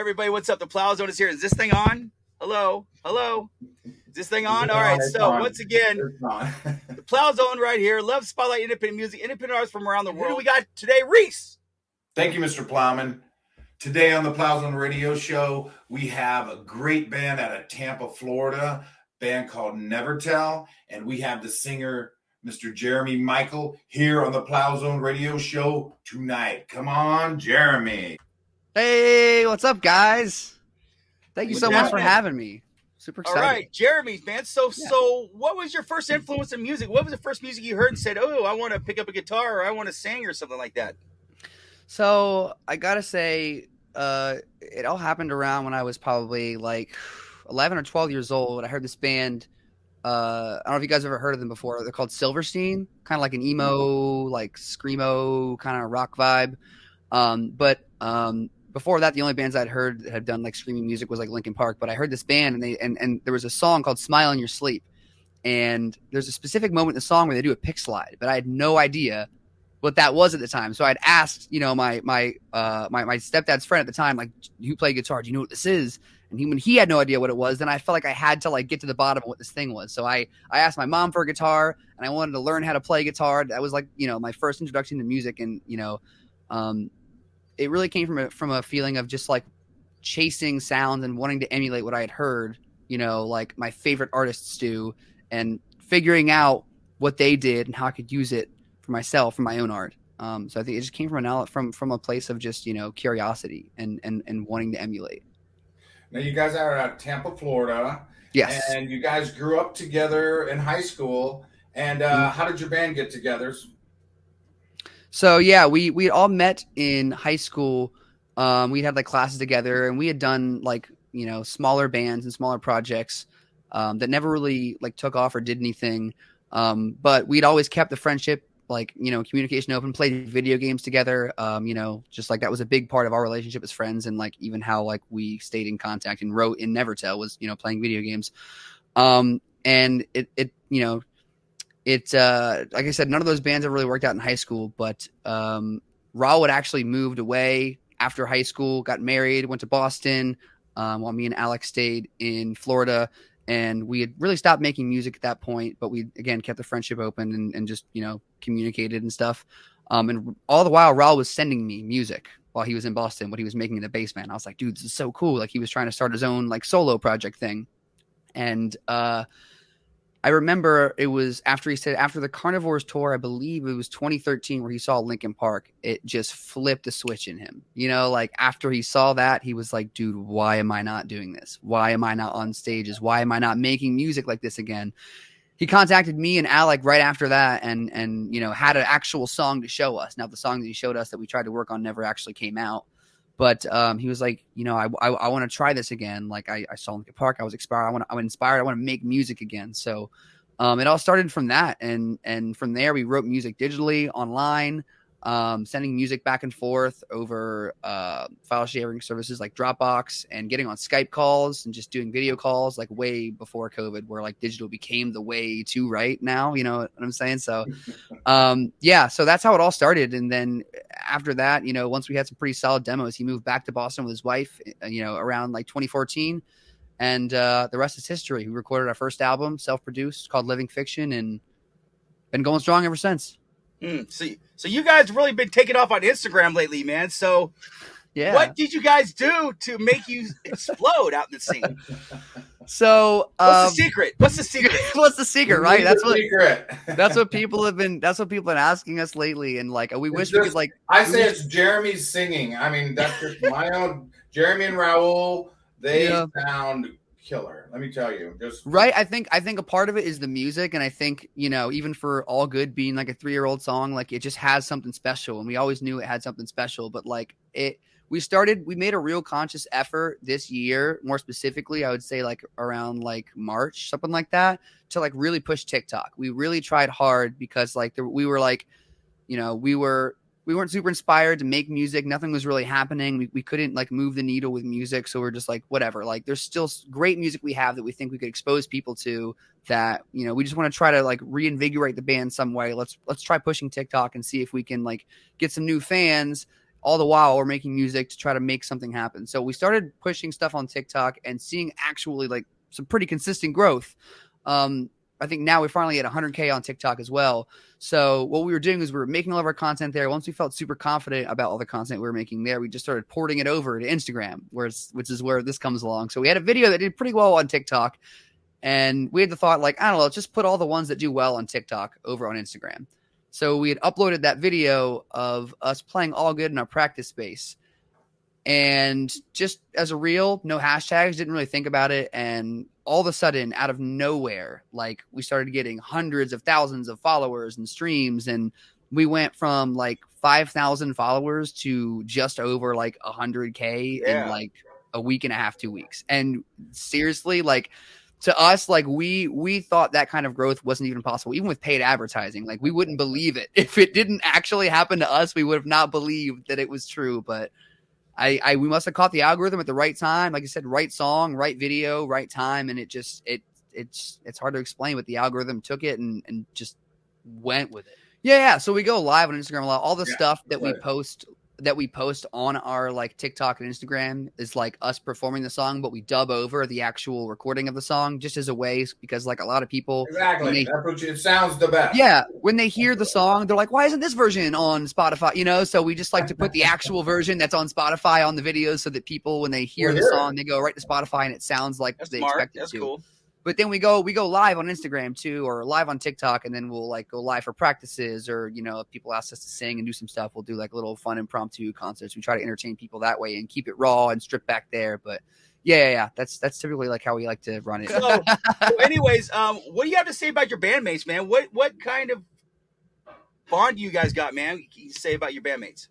Everybody, what's up? The Plowzone is here. Is this thing on? Hello? Hello? Is this thing on? All right. It's So, on. once again, It's on. the Plowzone right here. Love Spotlight Independent Music, independent artists from around the world. Who do we got today? Reese. Thank you, Mr. Plowman. Today on the Plowzone Radio Show, we have a great band out of Tampa, Florida, band called Nevertel, and we have the singer, Mr. Jeremy Michael, here on the Plowzone Radio Show tonight. Come on, Jeremy. Hey, what's up, guys? Thank you What's so much for happening? having me. Super All excited. right, Jeremy, man. So, what was your first influence in music? What was the first music you heard and said, "Oh, I want to pick up a guitar or I want to sing or something like that"? So I gotta say, it all happened around when I was probably like 11 or 12 years old. I heard this band. I don't know if you guys ever heard of them before. They're called Silverstein, kind of like an emo, like screamo kind of rock vibe. But before that, the only bands I'd heard that had done like screaming music was like Linkin Park. But I heard this band, and there was a song called "Smile in Your Sleep," and there's a specific moment in the song where they do a pick slide, but I had no idea what that was at the time. So I'd asked, my stepdad's friend at the time, like, "You play guitar? Do you know what this is?" And when he had no idea what it was, then I felt like I had to like get to the bottom of what this thing was. So I asked my mom for a guitar, and I wanted to learn how to play guitar. That was like, my first introduction to music, and it really came from a feeling of just like chasing sounds and wanting to emulate what I had heard, like my favorite artists do, and figuring out what they did and how I could use it for myself, for my own art. So I think it just came from a place of just, curiosity and wanting to emulate. Now, you guys are out of Tampa, Florida. Yes. And you guys grew up together in high school. And how did your band get together? So yeah, we all met in high school. We had like classes together, and we had done like, smaller bands and smaller projects that never really like took off or did anything. But we'd always kept the friendship, like, communication open, played video games together. Just like that was a big part of our relationship as friends, and like even how like we stayed in contact and wrote in Nevertel was, playing video games. And it like I said, none of those bands ever really worked out in high school, but Raul had actually moved away after high school, got married, went to Boston, while me and Alex stayed in Florida. And we had really stopped making music at that point, but we, again, kept the friendship open and just, communicated and stuff. And all the while, Raul was sending me music while he was in Boston, what he was making in the basement. I was like, dude, this is so cool. Like, he was trying to start his own, like, solo project thing. And I remember it was after the Carnivores tour, I believe it was 2013, where he saw Linkin Park. It just flipped a switch in him. Like after he saw that, he was like, dude, why am I not doing this? Why am I not on stages? Why am I not making music like this again? He contacted me and Alec right after that, and had an actual song to show us. Now, the song that he showed us that we tried to work on never actually came out. But he was like, I want to try this again. Like I saw Linkin Park, I was inspired. I'm inspired. I want to make music again. So it all started from that, and from there we wrote music digitally online, sending music back and forth over file sharing services like Dropbox, and getting on Skype calls and just doing video calls like way before COVID, where like digital became the way to right now. You know what I'm saying? So so that's how it all started. And then after that, once we had some pretty solid demos, he moved back to Boston with his wife, around like 2014. And the rest is history. We recorded our first album, self-produced, called Living Fiction, and been going strong ever since. So you guys really been taking off on Instagram lately, man. So yeah, what did you guys do to make you explode out in the scene? So what's the secret? What's the secret? What's the secret, right? That's what people have been asking us lately, and like we wish we could like. I say it's Jeremy's singing. I mean, that's just my own. Jeremy and Raul, they sound killer. Let me tell you, right. I think a part of it is the music, and I think even for All Good being like a 3-year-old song, like it just has something special, and we always knew it had something special. But like we made a real conscious effort this year, more specifically, I would say like around like March, something like that, to like really push TikTok. We really tried hard because like we were like, we weren't super inspired to make music. Nothing was really happening. We couldn't like move the needle with music. So we're just like, whatever, like there's still great music we have that we think we could expose people to, that, we just want to try to like reinvigorate the band some way. Let's try pushing TikTok and see if we can like get some new fans. all the while we're making music to try to make something happen. So we started pushing stuff on TikTok and seeing actually like some pretty consistent growth. I think now we're finally at 100K on TikTok as well. So what we were doing is we were making all of our content there. Once we felt super confident about all the content we were making there, we just started porting it over to Instagram, which is where this comes along. So we had a video that did pretty well on TikTok, and we had the thought, like, I don't know, let's just put all the ones that do well on TikTok over on Instagram. So we had uploaded that video of us playing All Good in our practice space. And just as a reel, no hashtags, didn't really think about it. And all of a sudden, out of nowhere, like we started getting hundreds of thousands of followers and streams. And we went from like 5,000 followers to just over like 100K in like a week and a half, 2 weeks. And seriously, like to us, like we thought that kind of growth wasn't even possible, even with paid advertising. Like we wouldn't believe it. If it didn't actually happen to us, we would have not believed that it was true. But we must have caught the algorithm at the right time. Like I said, right song, right video, right time. And it's hard to explain, but the algorithm took it and just went with it. Yeah. So we go live on Instagram a lot. All the stuff that we post on our like TikTok and Instagram is like us performing the song, but we dub over the actual recording of the song just as a way, because like a lot of people, it sounds the best. Yeah, when they hear the song, they're like, "Why isn't this version on Spotify?" You know, so we just like to put the actual version that's on Spotify on the videos, so that people, when they hear the song, they go right to Spotify and it sounds like they expect it to. That's cool. But then we go live on Instagram too, or live on TikTok, and then we'll like go live for practices, or if people ask us to sing and do some stuff, we'll do like little fun impromptu concerts. We try to entertain people that way and keep it raw and strip back there. But yeah, that's typically like how we like to run it. So anyways, what do you have to say about your bandmates, man? What kind of bond you guys got, man? What can you say about your bandmates?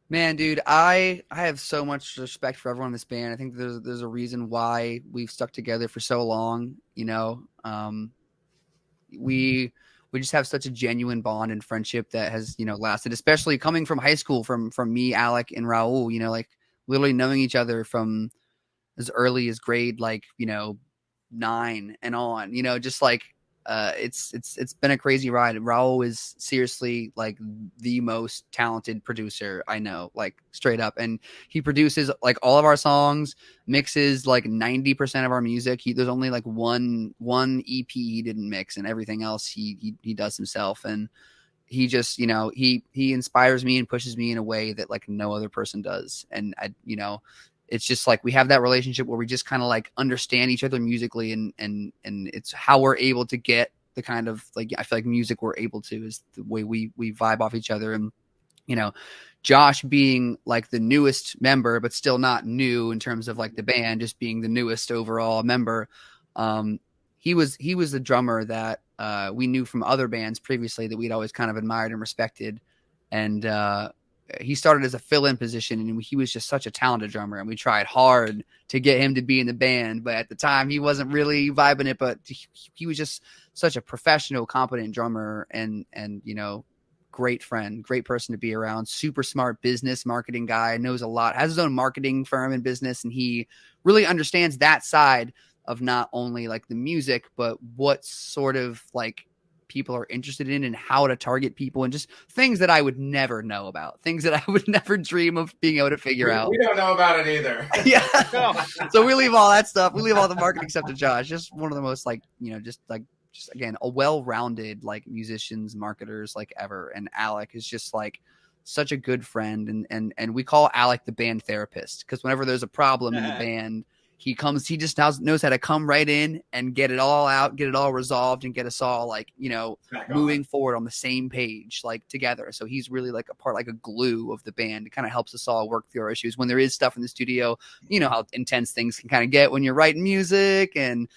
Man, dude, I have so much respect for everyone in this band. I think there's a reason why we've stuck together for so long. We just have such a genuine bond and friendship that has lasted, especially coming from high school, from me, Alec, and Raul. Like literally knowing each other from as early as grade 9 and on. Just like it's been a crazy ride. Raul is seriously like the most talented producer I know, like straight up. And he produces like all of our songs, mixes like 90% of our music. There's only like one EP he didn't mix, and everything else he does himself. And he just, he inspires me and pushes me in a way that like no other person does. And it's just like we have that relationship where we just kind of like understand each other musically, and it's how we're able to get the kind of like, I feel like music we're able to is the way we vibe off each other. And Josh being like the newest member, but still not new in terms of like the band, just being the newest overall member. He was the drummer that we knew from other bands previously that we'd always kind of admired and respected. And he started as a fill-in position, and he was just such a talented drummer, and we tried hard to get him to be in the band, but at the time he wasn't really vibing it. But he was just such a professional, competent drummer, and great friend, great person to be around, super smart business marketing guy, knows a lot, has his own marketing firm and business, and he really understands that side of not only like the music, but what sort of like people are interested in and how to target people, and just things that I would never know about, things that I would never dream of being able to figure out. We don't know about it either. Yeah. So we leave all that stuff. We leave all the marketing stuff to Josh. Just one of the most like, just again, a well-rounded like musicians, marketers like ever. And Alec is just like such a good friend. And we call Alec the band therapist, because whenever there's a problem in the band, he just knows how to come right in and get it all out, get it all resolved, and get us all like, moving forward on the same page, like together. So he's really like a part, like a glue of the band. It kind of helps us all work through our issues when there is stuff in the studio. You know how intense things can kind of get when you're writing music, and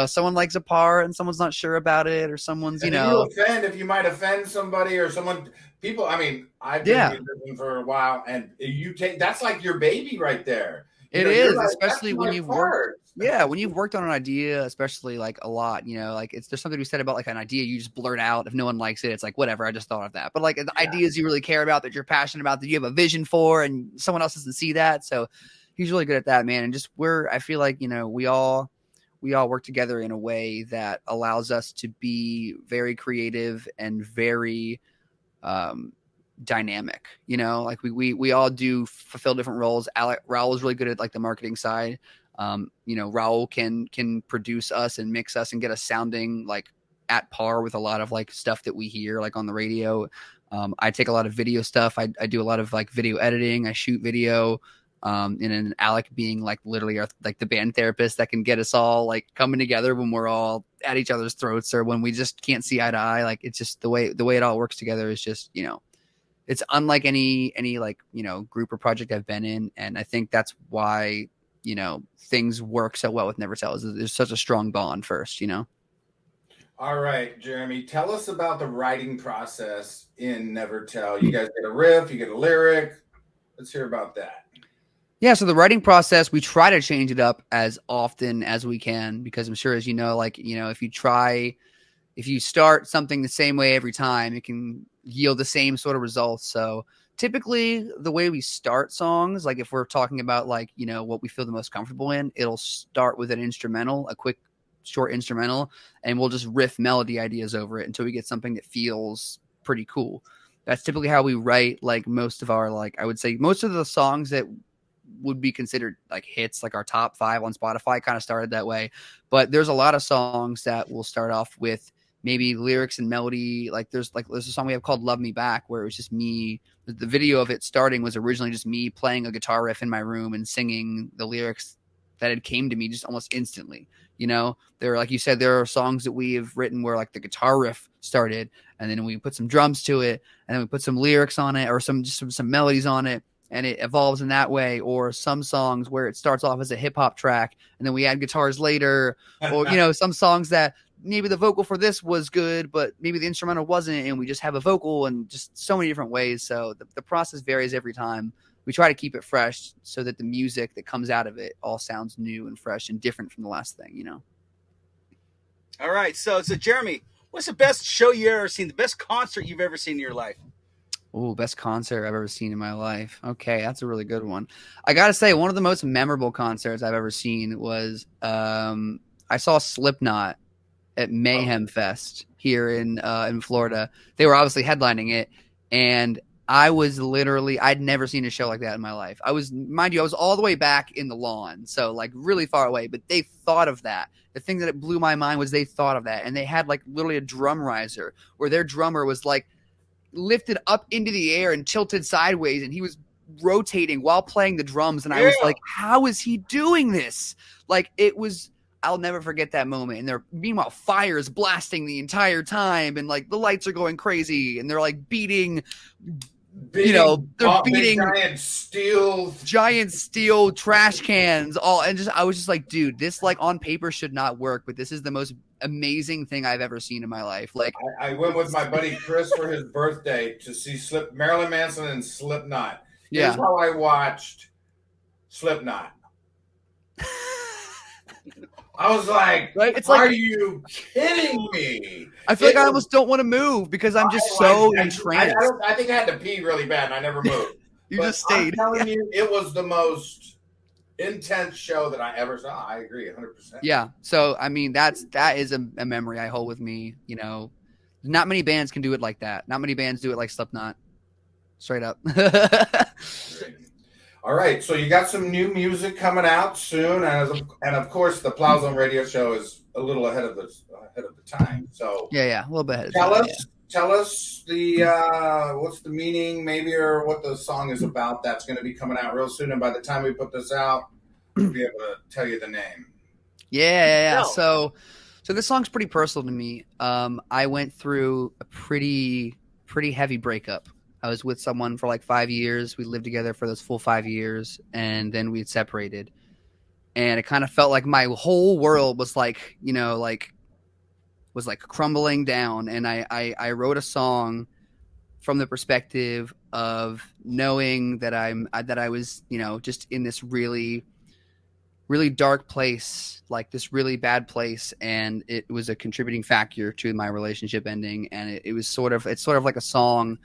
someone likes a part and someone's not sure about it, or someone's if you might offend somebody or someone. People, I mean, I've been musician for a while, and that's like your baby right there. It is, especially when you've worked. Yeah, when you've worked on an idea, especially like a lot, like there's something to be said about like an idea you just blurt out. If no one likes it, it's like whatever, I just thought of that. But like the ideas you really care about, that you're passionate about, that you have a vision for, and someone else doesn't see that. So he's really good at that, man. And just I feel like we all work together in a way that allows us to be very creative and very dynamic, you know, like we all do fulfill different roles. Raul is really good at like the marketing side. You know, Raul can produce us and mix us and get us sounding like at par with a lot of like stuff that we hear like on the radio. I take a lot of video stuff. I do a lot of like video editing. I shoot video. And then Alec being like literally like the band therapist that can get us all like coming together when we're all at each other's throats or when we just can't see eye to eye. Like it's just the way it all works together is just, you know, it's unlike any like, you know, group or project I've been in. And I think that's why, you know, things work so well with Nevertel is there's such a strong bond first, you know? All right, Jeremy, tell us about the writing process in Nevertel. You guys get a riff, you get a lyric. Let's hear about that. Yeah, so the writing process, we try to change it up as often as we can because I'm sure, as you know, like, you know, if you start something the same way every time, it can yield the same sort of results. So typically the way we start songs, like if we're talking about like, you know, what we feel the most comfortable in, it'll start with an instrumental, a quick short instrumental, and we'll just riff melody ideas over it until we get something that feels pretty cool. That's typically how we write like most of our, like, I would say most of the songs that would be considered like hits, like our top 5 on Spotify kind of started that way. But there's a lot of songs that will start off with maybe lyrics and melody. Like there's a song we have called Love Me Back where it was just me. The video of it starting was originally just me playing a guitar riff in my room and singing the lyrics that had came to me just almost instantly. You know, there, like you said, there are songs that we have written where like the guitar riff started and then we put some drums to it and then we put some lyrics on it or some melodies on it. And it evolves in that way, or some songs where it starts off as a hip hop track and then we add guitars later, or, you know, some songs that maybe the vocal for this was good, but maybe the instrumental wasn't. And we just have a vocal and just so many different ways. So the process varies every time. We try to keep it fresh so that the music that comes out of it all sounds new and fresh and different from the last thing, you know? All right. So Jeremy, what's the best show you ever seen? The best concert you've ever seen in your life? Oh, best concert I've ever seen in my life. Okay, that's a really good one. I gotta say, one of the most memorable concerts I've ever seen was I saw Slipknot at Mayhem Fest here in Florida. They were obviously headlining it, and I was literally, I'd never seen a show like that in my life. I was, mind you, I was all the way back in the lawn, so like really far away, but they thought of that. The thing that it blew my mind was they thought of that, and they had like literally a drum riser where their drummer was like lifted up into the air and tilted sideways, and he was rotating while playing the drums. And I was like, how is he doing this? Like, it was, I'll never forget that moment. And meanwhile, fire's blasting the entire time, and like the lights are going crazy, and they're like beating, you know, they're beating giant steel trash cans all, and just I was just like, dude, this like on paper should not work, but this is the most amazing thing I've ever seen in my life. Like, I went with my buddy Chris for his birthday to see Marilyn Manson and Slipknot. Here's how I watched Slipknot. I was like, right? It's like, are you kidding me? I feel like I almost don't want to move because I'm just so entranced. I think I had to pee really bad and I never moved. You just stayed. I'm telling you, it was the most intense show that I ever saw. I agree 100%. Yeah. So, I mean, that is a memory I hold with me. You know, not many bands can do it like that. Not many bands do it like Slipknot. Straight up. All right. So you got some new music coming out soon. And of course, the Plowzone radio show is a little ahead of the time. So yeah. A little bit ahead of time. Tell us the what's the meaning, maybe, or what the song is about. That's going to be coming out real soon, and by the time we put this out, we'll be able to tell you the name. Yeah. So this song's pretty personal to me. I went through a pretty heavy breakup. I was with someone for like 5 years. We lived together for those full 5 years, and then we had separated. And it kind of felt like my whole world was like, you know, like was like crumbling down. And I wrote a song from the perspective of knowing that I was, you know, just in this really, really dark place, like this really bad place. And it was a contributing factor to my relationship ending. And it's sort of like a song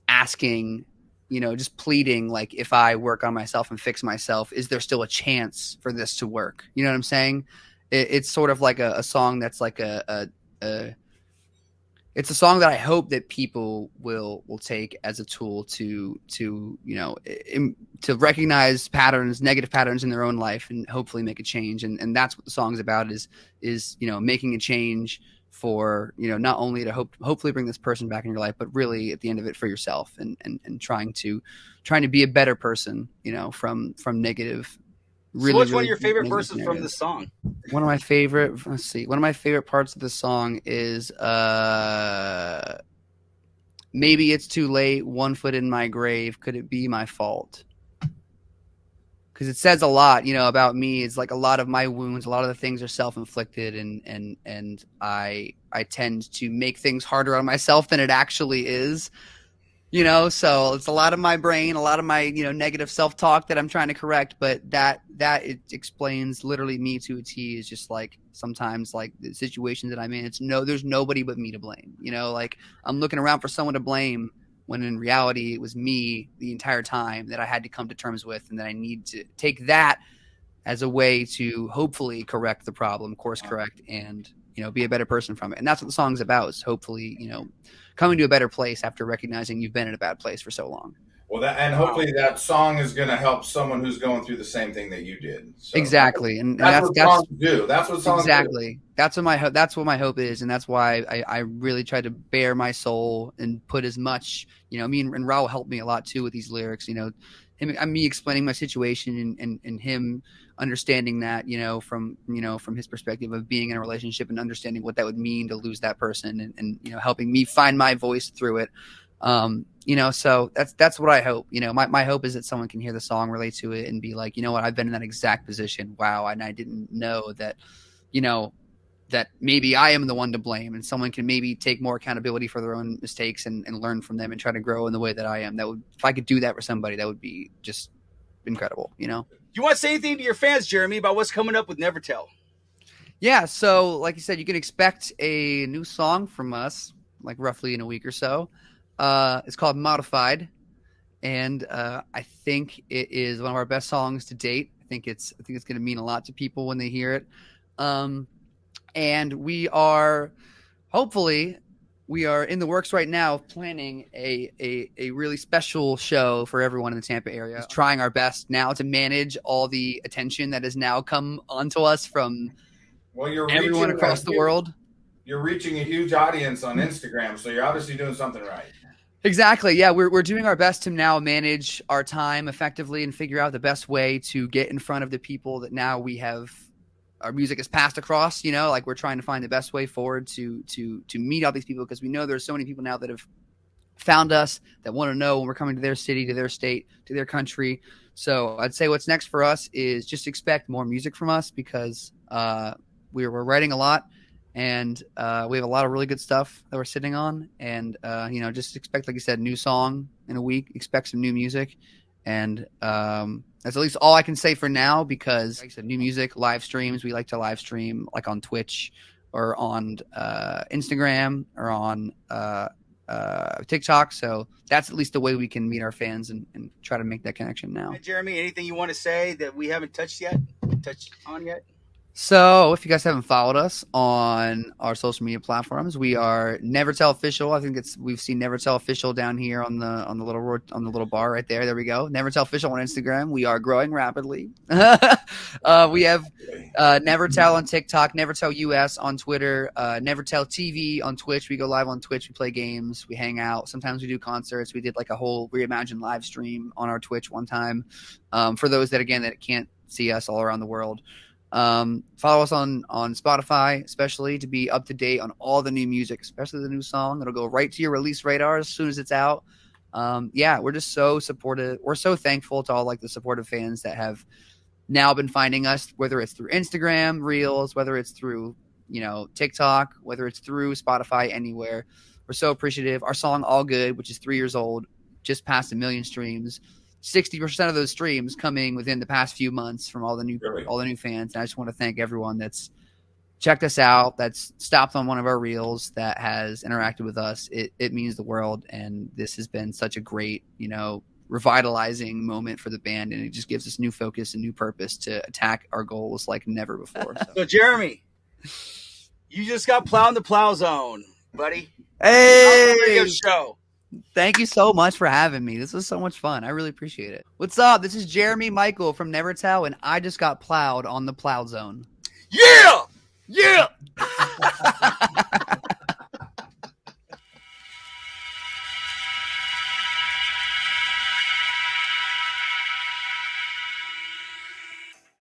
asking, you know, just pleading, like, if I work on myself and fix myself, is there still a chance for this to work? You know what I'm saying? It's sort of like a song that's like a it's a song that I hope that people will take as a tool to to recognize patterns, negative patterns in their own life, and hopefully make a change. And that's what the song's about is making a change for not only to hopefully bring this person back in your life, but really at the end of it for yourself, and trying to be a better person, from negative, So, really what's one of really your favorite negative verses from this scenarios. song? One of my favorite parts of the song is maybe it's too late, 1 foot in my grave, could it be my fault? Because it says a lot, about me. It's like a lot of my wounds, a lot of the things are self-inflicted, and I tend to make things harder on myself than it actually is. So it's a lot of my brain, a lot of my negative self-talk that I'm trying to correct, but that it explains literally me to a T. Is just like sometimes, like, the situations that I'm in, there's nobody but me to blame. Like, I'm looking around for someone to blame, when in reality it was me the entire time that I had to come to terms with, and that I need to take that as a way to hopefully correct the problem, course correct, and be a better person from it. And that's what the song's about, is hopefully coming to a better place after recognizing you've been in a bad place for so long. Well, hopefully that song is going to help someone who's going through the same thing that you did. So Exactly, and that's what songs do. That's what songs exactly. Do. That's what my hope is, and that's why I really try to bare my soul and put as much. Me and Raul helped me a lot too with these lyrics. Me explaining my situation, and him understanding that, from his perspective of being in a relationship and understanding what that would mean to lose that person, and helping me find my voice through it. So that's what I hope. My hope is that someone can hear the song, relate to it, and be like, you know what, I've been in that exact position. Wow, and I didn't know that, that maybe I am the one to blame, and someone can maybe take more accountability for their own mistakes, and learn from them, and try to grow in the way that I am. If I could do that for somebody, that would be just incredible. Do you want to say anything to your fans, Jeremy, about what's coming up with Nevertel? Yeah, so like you said, you can expect a new song from us, like roughly in a week or so. It's called Modified, and I think it is one of our best songs to date. I think it's going to mean a lot to people when they hear it. And we are in the works right now of planning a really special show for everyone in the Tampa area. Just trying our best now to manage all the attention that has now come onto us from everyone across the world. You're reaching a huge audience on Instagram, so you're obviously doing something right. Exactly. Yeah, we're doing our best to now manage our time effectively and figure out the best way to get in front of the people that now our music is passed across. Like, we're trying to find the best way forward to meet all these people, because we know there's so many people now that have found us, that want to know when we're coming to their city, to their state, to their country. So I'd say what's next for us is just expect more music from us, because we're writing a lot, and we have a lot of really good stuff that we're sitting on, and just expect, like you said, new song in a week, expect some new music, and that's at least all I can say for now, because, like I said, new music, live streams. We like to live stream, like on Twitch or on Instagram or on TikTok. So that's at least the way we can meet our fans and try to make that connection now. Hey, Jeremy, anything you want to say that we haven't touched on yet? So if you guys haven't followed us on our social media platforms, we are Nevertel Official. I think we've seen Nevertel Official down here on the little bar right there. There we go. Nevertel Official on Instagram. We are growing rapidly. We have Nevertel on TikTok, Nevertel US on Twitter, Nevertel TV on Twitch. We go live on Twitch. We play games. We hang out. Sometimes we do concerts. We did like a whole Reimagined live stream on our Twitch one time. For those that can't see us all around the world. Follow us on Spotify, especially to be up to date on all the new music, especially the new song. It'll go right to your release radar as soon as it's out. We're just so supportive. We're so thankful to all the supportive fans that have now been finding us, whether it's through Instagram Reels, whether it's through TikTok, whether it's through Spotify, anywhere. We're so appreciative. Our song All Good, which is 3 years old, just passed 1 million streams. 60% of those streams coming within the past few months from all the new fans. And I just want to thank everyone that's checked us out, that's stopped on one of our reels, that has interacted with us. It means the world, and this has been such a great, revitalizing moment for the band, and it just gives us new focus and new purpose to attack our goals like never before. So Jeremy, you just got plowed in the Plowzone. buddy. Hey, Radio show. thank you so much for having me. This was so much fun. I really appreciate it. What's up? This is Jeremy Michael from Nevertel, and I just got plowed on the Plowzone. Yeah! Yeah.